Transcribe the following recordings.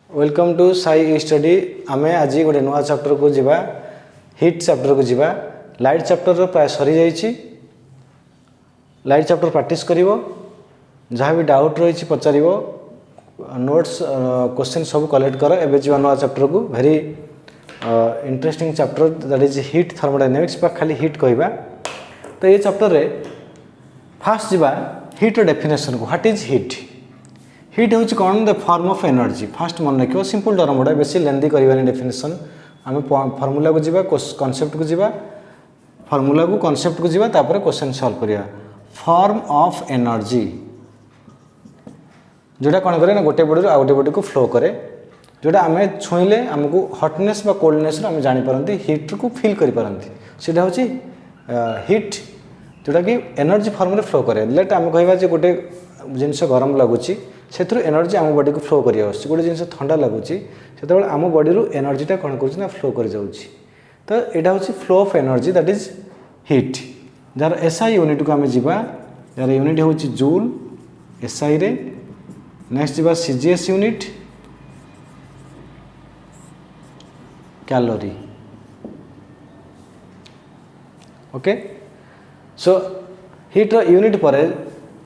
Welcome to Sai study. आमे आज गोटे नुआ चैप्टर को जीवा, हिट चैप्टर को जीवा। लाइट चैप्टर प्राय सरी जाइए। लाइट चैप्टर प्रैक्टिस करिवो, जहाँ भी डाउट रही पचारिवो, नोट्स क्वेश्चन सब कलेक्ट कर। एबे जीवा नुआ चैप्टर को, very interesting chapter, that is hit thermodynamics. खाली हिट कहवा तो ये चैप्टर रे फास्ट जीवा हिट डेफिनेशन को। What is hit? हिट हूँ कौन? The form of energy. Fast मन रखियो, सिंपल टर्म गुड़ा, बेसी लेंदी करवानी डेफिनेशन। आम फॉर्मूला को जीवा, कॉन्सेप्ट को जीवा, फॉर्मूला को कॉन्सेप्ट को जीवा, तापर क्वेश्चन सॉल्व करिया। फॉर्म ऑफ एनर्जी जोटा कौन करे ना, गोटे बॉडी आउ गोटे बॉडी को फ्लो करे, जोटा आम छुईले आमको हटनेस बा कोल्डनेस आम जानीपारती, हिट को फिल करें। सीटा हूँ हिट जोटा कि एनर्जी फॉर्म रे फ्लो करे। लेट आम कह गोटे जिनस गरम लगुच से एनर्जी आम बॉडी को फ्लो कर गोटे जिन ठंडा लगुच से आम बॉडी रू एनर्जीटा कौन कर फ्लो कर जाऊँगी। तो यहाँ हूँ flow of energy, that is heat. जार एसआई यूनिट को आम जावा, जार यूनिट हूँ जूल एसआई रे। नेक्स्ट जावा CGS unit calorie. Okay, so heat unit पर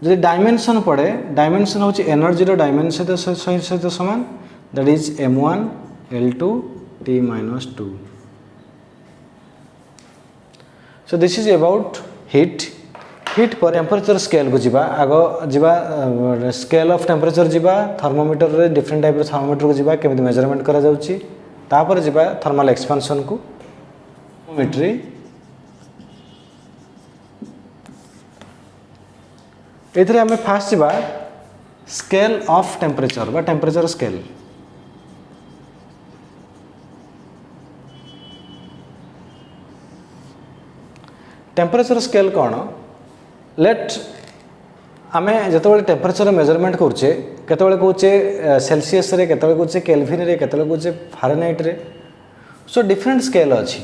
जो डायमेंशन पड़े, डायमेंशन हूँ एनर्जी डायमेंशन सहित सामान, that is m1 l2 t-2। So this is about hit. Hit पर टेम्परेचर स्केल को जीवा, आग जीवा स्केल ऑफ टेम्परेचर जीवा, थर्मोमीटर रे डिफरेंट टाइप थर्मोमीटर को जीवा, केमिति मेजरमेंट करा जाउची, तापर जीवा थर्मल एक्सपेंशन को, थर्मोमेट्री, एथरे हमें फास्ट जीवा स्केल ऑफ टेम्परेचर बा टेम्परेचर स्केल। टेम्परेचर स्केल कौन? लेट आमे जतबे टेम्परेचर मेजरमेंट करूचे, केतबे कहूचे सेल्सियस रे, केतबे कहूचे केल्विन रे, केतबे कहूचे फारेनहाइट रे। सो डिफरेंट स्केल अच्छी।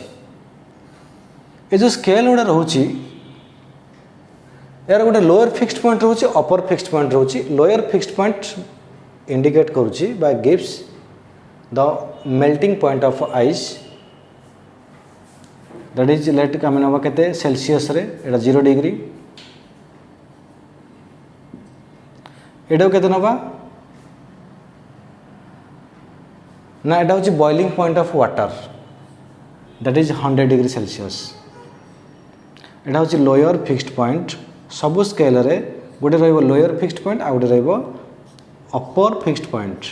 ये जो स्केल गुड़ा रोची, यार गोटे लोअर फिक्स्ड पॉइंट रोचे, अपर फिक्स्ड पॉइंट रोचे। लोअर फिक्स्ड पॉइंट इंडिकेट करूची by gives the melting point of ice, that is लेट आम नवा केते सेल्सियस रे, एटा 0 डिग्री। एटा केते नवा ना, एटा होची boiling point of water, that is 100 degree Celsius. एटा होची लोअर फिक्स्ड पॉइंट। सबु स्केल रे गोटे रहिबो लोअर फिक्स्ड पॉइंट, आ गोटे रहिबो upper fixed point.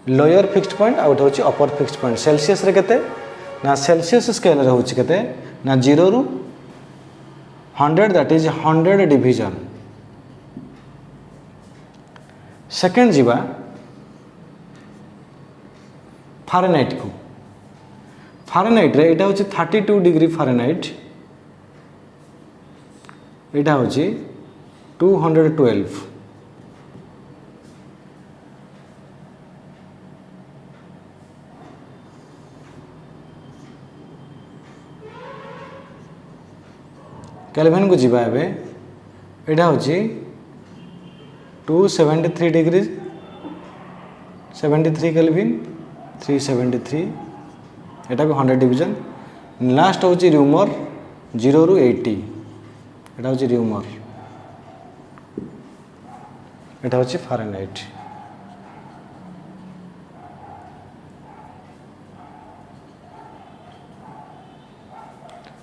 Lower fixed point आ गोटे होची अपर फिक्स्ड पॉइंट। सेल्सियस रे केते ना, सेल्सियस स्केल रे होची केते ना 0 रु 100, दैट इज 100 डिवीजन। सेकेंड जीवा फारेनहाइट को। फारेनहाइट रे एटा होची 32 डिग्री फारेनहाइट, एटा होची 212। केल्विन को जीवा एबे, एटा होची 273 डिग्री 73 केल्विन 373, एटा को 100 डिवीजन। लास्ट हूँ र्यूमर 0 रु 80, एटा हूँ र्यूमर, एटा हूँ फारेनहाइट।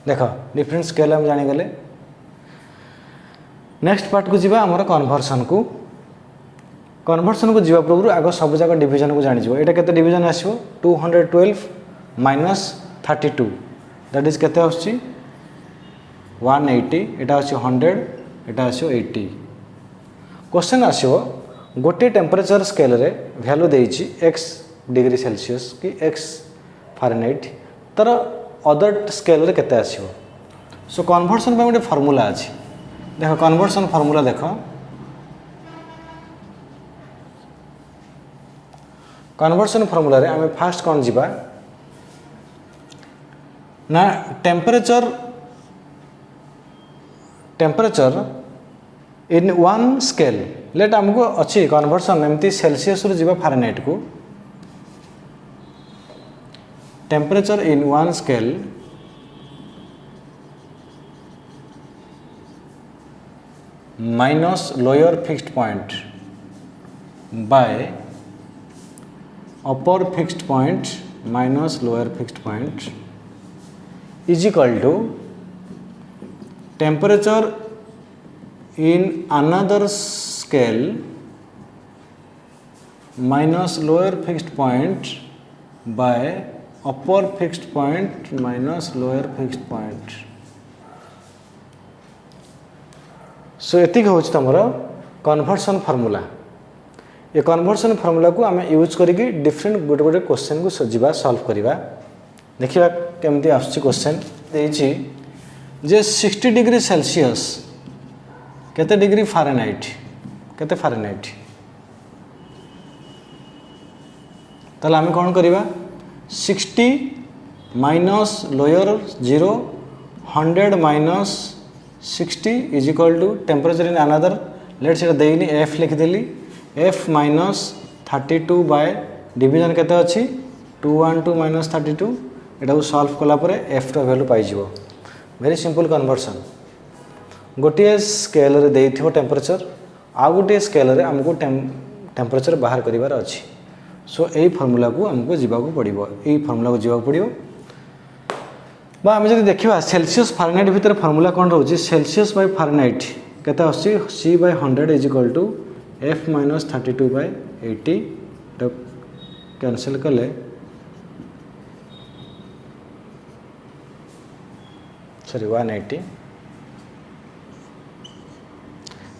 देख डिफरेंट स्केल हम जानीगले। नेक्स्ट पार्ट को जीवा आमर कन्वर्सन को। कन्वर्सन को जीवा पूर्व आग सब जाक डिवीजन को जानी। एटा केते डिवीजन आसो? 212 माइनस 32, दैट इज केते आछी 180। एटा आछी 100, एटा आछो 80। क्वेश्चन आसो गोटे टेम्परेचर स्केल रे वैल्यू देइछि x डिग्री सेल्सियस कि x फारेनहाइट, तर अदर स्केल रे केते आछो। सो कन्वर्सन पे गोटे फार्मूला अछि। देखो कन्वर्सन फार्मूला देखो, कन्वर्सन फार्मूला रे आमे फास्ट कोन जीवा ना, टेम्परेचर इन वन स्केल लेट आमको अच्छी कन्वर्सन एमती सेल्सियस रु जीवा फारेनहाइट को temperature in one scale minus lower fixed point by upper fixed point minus lower fixed point is equal to temperature in another scale minus lower fixed point by upper fixed point minus lower fixed point. सो एतिक हूँ तुम conversion formula ये conversion formula को आम use करके different गोटे गोटे question को सजीवा solve करवा देखा केमती आसुची क्वेश्चन देछि जे 60 डिग्री सेल्सियस केते डिग्री फारेनहाइट केते फारेनहाइट ताले आम कौन करवा 60 minus lower 0 100 minus 60 is equal to temperature in another let say देनी एफ लिखिदेली एफ माइनस 32 बाय डिविजन केते अच्छी 212 माइनस 32 एटा को सॉल्व कला परे एफ रो वैल्यू पाई जिवो वेरी सिंपल कन्वर्सन गोटे स्केल रे देइथिबो टेम्परेचर आ गोटे स्केल रे हमको टेम्परेचर बाहर करिवार अछि सो एई फार्मूला को हमको जीवा को पड़िबो एई फार्मूला को जीवा को पड़िबो बा हम जदि देखिबा सेल्सियस फारेनहाइट भीतर फार्मूला कोन रहउछि सेल्सियस बाय फारेनहाइट केते अछि c by 100 is equal to f minus 32 by 80 तो कैंसिल कले सॉरी 180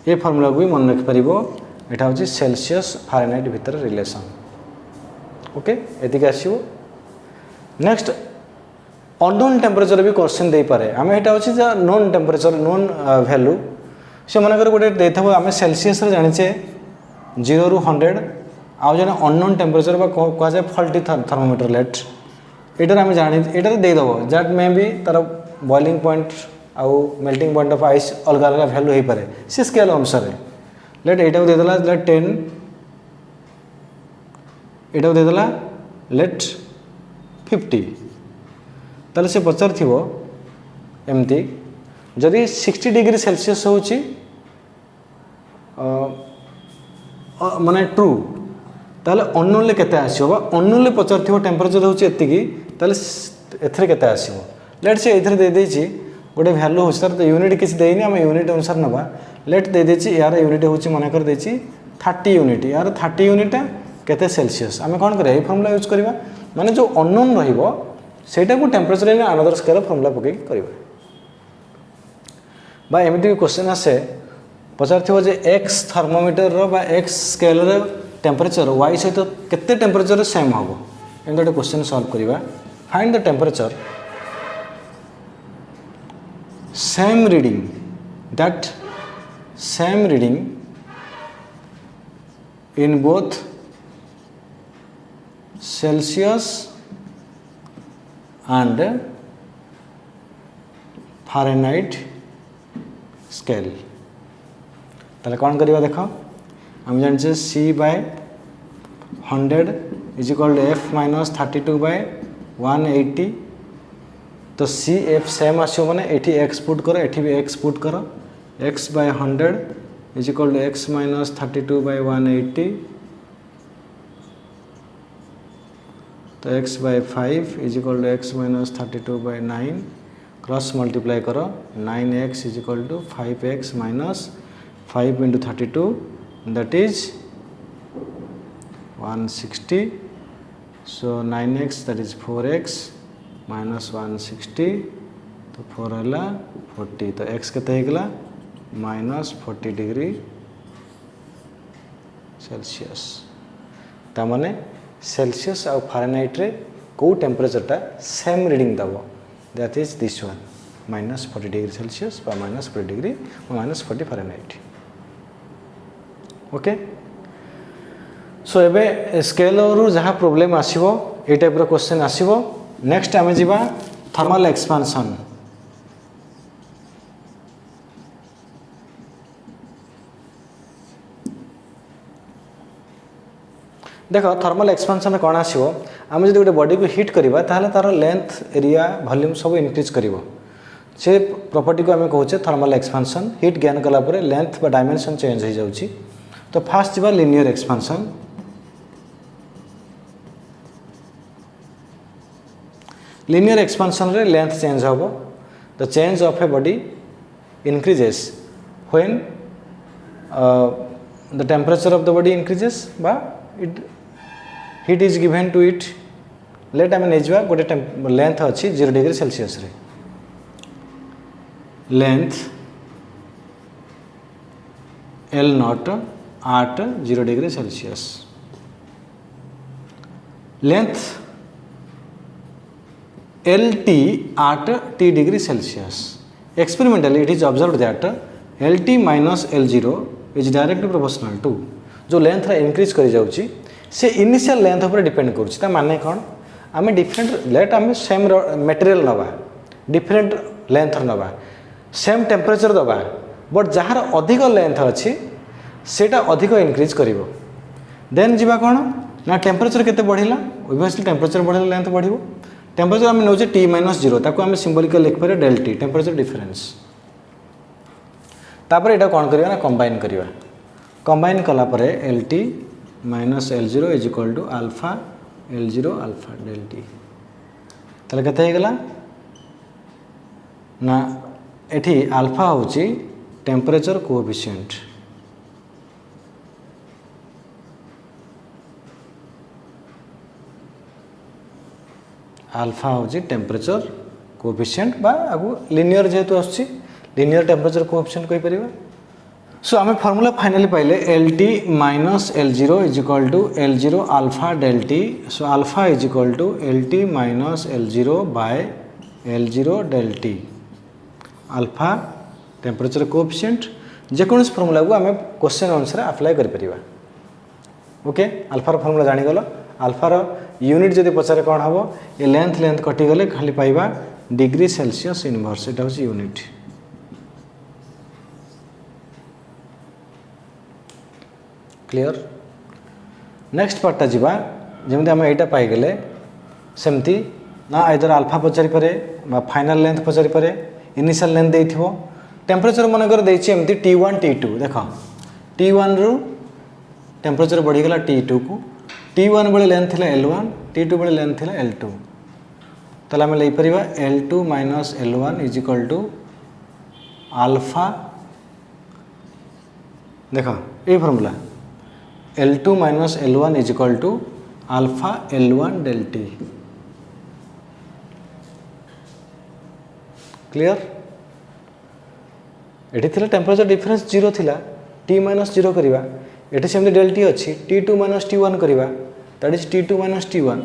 ये फार्मूला को भी मन रख पारिबो एटा होछि सेल्सियस फारेनहाइट भीतर रिलेशन ओके एतिक आसीबो नेक्स्ट अननोन टेम्परेचर भी क्वेश्चन दे पारे आमे एटा होछि जे नोन टेम्परेचर नोन वैल्यू से मनकर गोटे देथबो आमे सेल्सियस रे जानिचे 0 रु 100 आ जने अननोन टेम्परेचर बा कह जाय फॉल्टी थर्मोमीटर लेट एटर आमे जानि एटर दे दबो दैट मे बी तार बॉइलिंग पॉइंट आउ मेल्टिंग पॉइंट ऑफ आइस अलग अलग वैल्यू हो पारे से स्केल अनुसार लेट एटा दे देला लेट 10 एटा दे देला लेट 50 ताले से पचार थिबो एमती जदि 60 डिग्री सेल्सियस होची माने ट्रू ताले अननोन ले केते आसीबो अननोन ले पचार थिबो टेम्परेचर होची एतिकी ताले एथरे केते आसीबो लेट से एथरे दे देची गोटे वैल्यू हो सर तो यूनिट किसी देनी आम यूनिट अनुसार नवा लेट दे देची यार यूनिट होची मन कर देची 30 यूनिट यार 30 यूनिट केते सेल्सियस आम कौन करिया फॉर्मूला यूज करवा माने जो अननोन रहिबो सेटा को temperature in another scale formula पके करबा बा एमिति क्वेश्चन आसे पचारथिबो जे x थर्मोमीटर रो बा x स्केल रो टेम्परेचर y सहित केते टेम्परेचर सेम होबो एंड क्वेश्चन सॉल्व करवा find the temperature same reading that same reading in both Celsius and Fahrenheit scale ताले कौन करिवा देखो हम जानछे c by 100 is equal to f minus 32 by 180 तो C F same आसो माने एठी एक्स पुट करो एठी भी एक्स पुट करो x by 100 is equal to x minus 32 by 180 तो x by 5 is equal to x minus 32 by 9 cross multiply करो 9x is equal to 5x minus 5 into 32 that is 160 so 9x that is 4x minus 160 तो 4 है 40 तो x के माइनस 40 degree Celsius तामाने Celsius और Fahrenheit रे को टेम्परेचरटा सेम रीडिंग दबो that is this one minus 40 degree Celsius बा minus 40 degree minus 40 Fahrenheit okay so एबे स्केल रू जहाँ प्रोब्लेम आसीबो ए टाइप रो क्वेश्चन आसीबो नेक्स्ट आमे जीवा थर्मल एक्सपांशन देख थर्मल एक्सपेंशन कौन आसो आम जो गोटे बॉडी को हिट करवा ताहले तार लेंथ एरिया वॉल्यूम सब इंक्रीज करिवो से प्रॉपर्टी को आम कहूचे थर्मल एक्सपेंशन हिट गेन कला परे लेंथ बा डायमेंशन चेंज हो जाउची। तो फास्ट जीवा लिनियर एक्सपेंशन। लिनियर एक्सपेंशन रे लेंथ चेंज होबो the change of a body increases when the temperature of the body increases ba it heat is given to it let ame nejwa gote length अछि 0 degree Celsius रे length L naught at 0 degree Celsius length LT at T degree Celsius. Experimentally, it is observed that LT minus L0 is directly proportional to जो length increase कर जाउची से initial length ऊपर depend करूची। ता माने कौन आम डिफरेंट लेट आम सेम मटेरियल नवा डिफरेंट लेंथ नवा सेम टेम्परेचर दबा बट जार अधिक लेंथ अच्छी सेटा अधिक इंक्रीज करिवो देन जीवा कौन ना टेम्परेचर केते बढ़िला ओबियसली टेम्परेचर बढ़िला लेंथ बढ़िवो। टेम्परेचर आम नौचे T माइनस 0 ताको आम सिंबलिकल लिख पारे डेल टी टेम्परेचर डिफरेंस। तापर एटा कौन करिया ना कंबाइन करिया कंबाइन कला परे LT minus L0 is equal to alpha L0 alpha del T ताले केते हे गला ना एठी अल्फा होची टेम्परेचर कोएफिशिएंट अल्फा होची टेम्परेचर कोएफिशिएंट बा आगु लिनियर जेतु आछि लिनियर टेम्परेचर कोएफिशिएंट कहि परिबा। सो आमे फार्मूला फाइनली पाइले LT minus L0 is equal to L0 alpha del T. So alpha is equal to LT minus L0 by L0 del T alpha temperature coefficient जेकोनस formula को आमे question अनुसार apply करि परिबा। Okay alpha formula जानि गलो अल्फार unit जदि पचारे कौन हम ये लेंथ कटिगले खाली पाइबा डिग्री सेल्सियस इनवर्स एटा होची यूनिट। क्लियर नेक्स्ट पार्टा जीवा जेमति हम एटा पाई गेले सेमति ना आइदर अल्फा पचारि पारे बा फाइनल लेंथ पचारि पारे इनिशियल लेंथ देइथिबो टेम्परेचर मन कर देछि एमति T1 T2 देखो T1 रु टेम्परेचर बढ़ी गला T2 को T1 बड़े लेंथ थिला L1 T2 बड़े लेंथ थिला L2 ताले हम ले परिबा L2 minus L1 is equal to alpha देखो ए formula L2 minus L1 is equal to alpha L1 del T. Clear एठी थिला टेम्परेचर डिफरेंस 0 थिला T माइनस 0 करिवा एठी सेमति डेल टी अछि T2 माइनस T1 करिवा that is T2 minus T1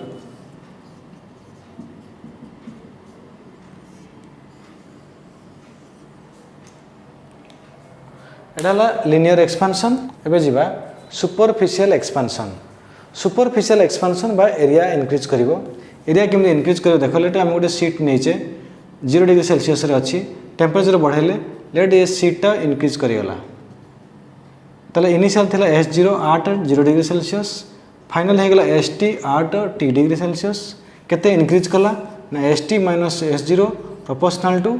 एडाला linear expansion. एबे जीवा सुपरफिशियल एक्सपेंशन। सुपरफिशियल एक्सपेंशन बा एरिया इंक्रीज करिवो एरिया केमि इंक्रीज करिवो देखो लेट हम गोटे शीट नेचे 0 डिग्री सेल्सियस रे अछि टेम्परेचर बढ़ाइले लेट ये शीटा इंक्रीज करिगला ताले इनिशियल थिला S0 8 0 डिग्री सेल्सियस फाइनल हे गला ST 8 T डिग्री सेल्सियस केते इंक्रीज कला ना ST minus S0 proportional to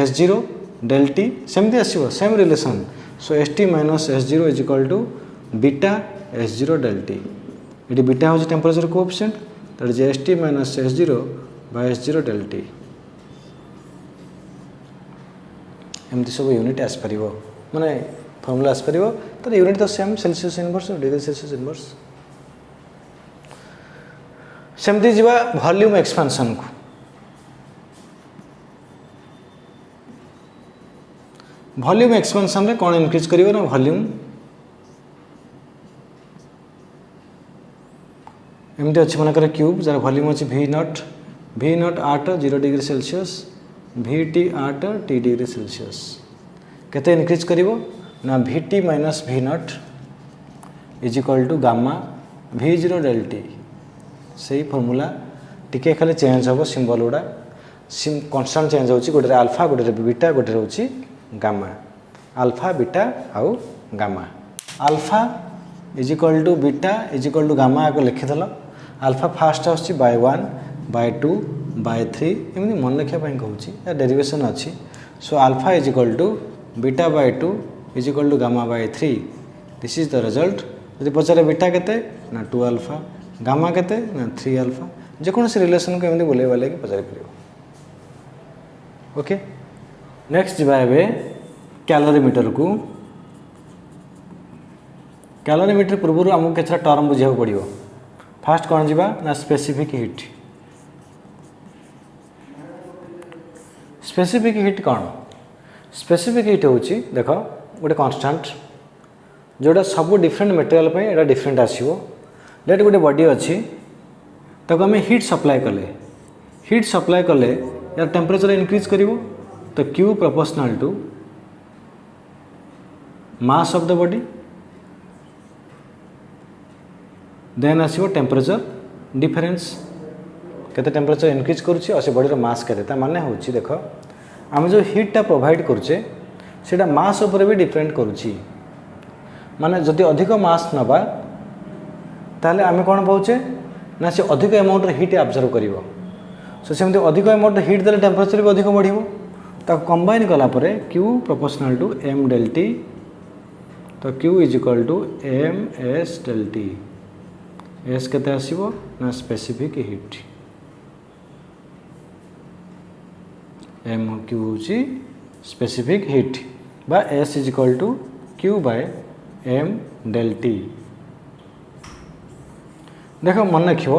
S0 del T सेमति आसीबो same relation. So ST minus S0 is equal to beta S0 del T इटी beta होची temperature coefficient that is ST minus S0 by S0 del T एमती सब unit आस परिबो माने formula आस परिबो तो unit तो same Celsius inverse degree Celsius inverse. सेमती जीवा volume expansion को वॉल्यूम एक्सपेंशन रे कौन इंक्रीज करिवो ना वॉल्यूम एमती अच्छी मनकर क्यूब जार वॉल्यूम अच्छी V nought 8 0 degree Celsius VT 8 T degree Celsius केते इंक्रीज करिवो ना VT minus V nought is equal to gamma V0 del T सही फॉर्मूला टिके खाली चेंज होबो सिंबल गुडा कांस्टेंट चेंज होची गोटे अल्फा गोटे बीटा गोटे होची गामा अल्फा बीटा आउ gamma alpha is equal to beta is equal to gamma आगे लिखिदेल अल्फा फास्ट आसूँ बाय 1/2/3 एमती मन रखापी कहूँ डेरिवेशन अच्छी so alpha is equal to beta by 2 is equal to gamma by 3 this is the result यदि पचारे बीटा केते ना 2 अल्फा गामा केते ना 3 अल्फा जेकोसी रिलेशन को एमती बुले बाले पचारि पार ओके नेक्स्ट जा कैलोरीमीटर को कैलोरीमीटर पूर्व आमको केतटा टर्म बुझा पड़ो फास्ट कौन जा ना स्पेसिफिक हिट स्पेसिफिक हिट कौन स्पेसिफिक हिट हूँ देख गोटे कन्स्टांट जोड़ा सब डिफरेंट मटेरियल पे एटा डिफरेंट आसो लेट गोटे बॉडी अच्छी ताको आम हिट सप्लाई कले यार टेम्परेचर इंक्रीज करिवो तो Q proportional to mass of the body then आसो टेम्परेचर डिफरेंस केते टेम्परेचर इंक्रीज करुच्ची और से बॉडी मास केते माने होची देख आम जो हिटटा प्रोवाइड करुचे सेटा मास उपर भी डिपेंड करुच्ची माने जदि अधिक मास नबा ताले आम कौन पाचे ना से अधिक अमाउंट हिट एब्जर्व करिवो सो सेमती अधिक अमाउंट हिट देले टेम्परेचर भी अधिक बढ़िवो ताको कंबाइन कला परे Q proportional to m del T तो Q is equal to m s del T s केते आसीबो ना स्पेसिफिक हिट m Q होची स्पेसिफिक हिट बा s is equal to Q by m del T देखो मन रखियो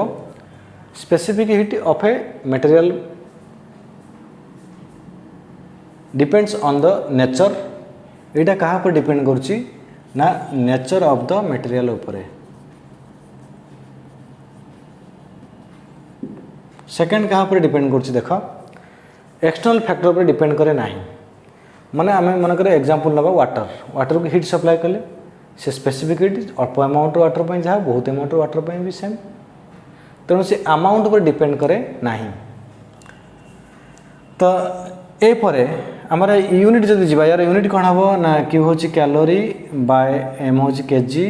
specific heat of a material depends on the nature एटा कहाँ पर डिपेंड करुच्ची ना नेचर ऑफ द मटेरियल उपरे सेकंड कहाँ पर डिपेंड करुच्ची देख एक्सटर्नल फैक्टर पर डिपेंड करे नहीं माने आम मनकर एग्जांपल नबा वाटर को हिट सप्लाई कले से स्पेसिफिक हिट अल्प अमाउंट वाटर पर जहाँ बहुत अमाउंट वाटर पर भी सेम तेणु से अमाउंट पर डिपेंड करे नहीं तो ए परे आमर यूनिट जब जा यार यूनिट कौन हम ना Q हूँ कैलोरी बाय m हूँ केजी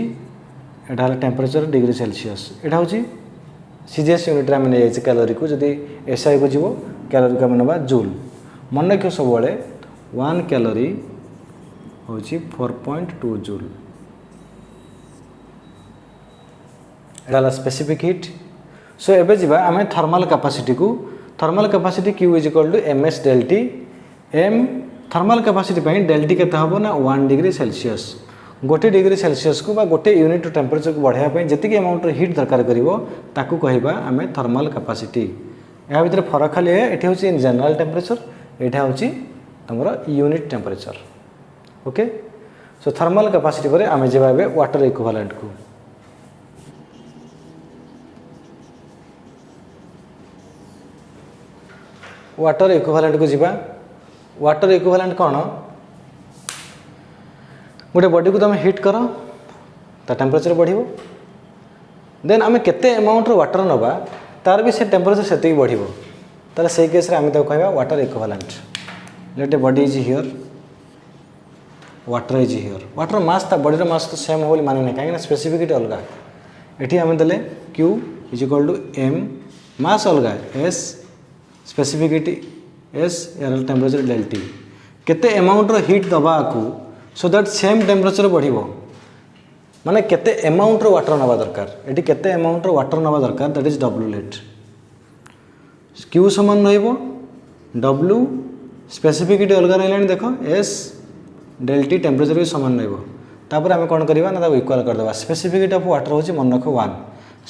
एटा टेम्परेचर डिग्री सेल्सियस एटा हूँ सीजीएस यूनिट आम नहीं जाए कैलोरी को जदि एसआई को जीव कैलोरी को आम ना जूल मन रख सब 1 कैलोरी हूँ 4.2 जूल एटा स्पेसिफिक हिट सो एबे जीवा आम थर्मल कैपेसिटी को thermal capacity Q is equal to ms del T m thermal capacity del T केते हम ना 1 डिग्री सेल्सियस गोटे डिग्री सेल्सियस को गोटे यूनिट टेम्परेचर को बढ़ाया जी अमाउंट हिट दरकार करो कहवा आम थर्मल कैपेसिटी या भितर फरक खाली ये हूँ इन जनरल टेम्परेचर यहाँ हूँ तुम unit temperature okay so thermal capacity पर आम जा वाटर इक्विवेलेंट को वाटर इक्विवेलेंट को जीवा वाटर इक्विवेलेंट कौन गोटे बॉडी को तुम हिट कर ता टेम्परेचर बढ़िबो देन आम केते अमाउंट वाटर नबा तार भी से टेम्परेचर से बढ़िबो तार से केस रे आम ताको कहबा water equivalent let a body is here water is here water mass ता बॉडी रो मास तो सेम होली माने नै काहे स्पेसिफिसिटी अलगा एठी आम देले Q is equal to m mass अलगा s स्पेसिफिसिटी s यार टेम्परेचर del T केते अमाउंट रो हिट दबा को सो दैट सेम टेम्परेचर बढ़िबो माने केते अमाउंट रो वाटर नबा दरकार एटी केते अमाउंट रो वाटर नबा दरकार that is W let Q समान रहइबो W स्पेसिफिसिटी अलग रहलानी देखो S del T टेम्परेचर भी समान रहइबो तापर आमे कोन करबा ना इक्वल कर देबा स्पेसिफिसिटी ऑफ वाटर होची मन रखो 1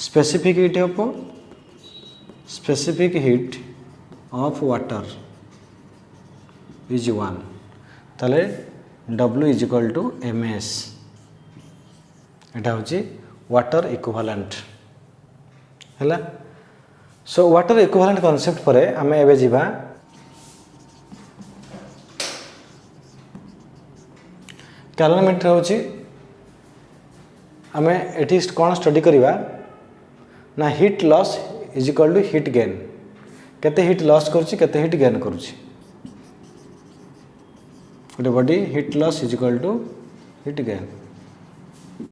specificity of specific heat of water is 1 ताले W is equal to ms एटा होची वाटर इक्विवेलेंट हैला सो वाटर इक्विवेलेंट कांसेप्ट परे आमे एबे जीवा कैलोरीमीटर होची आमे एटी कोन स्टडी करिवा ना heat loss is equal to heat gain केते हीट लॉस करूची केते हीट गेन करूची गोटे body heat loss is equal to heat gain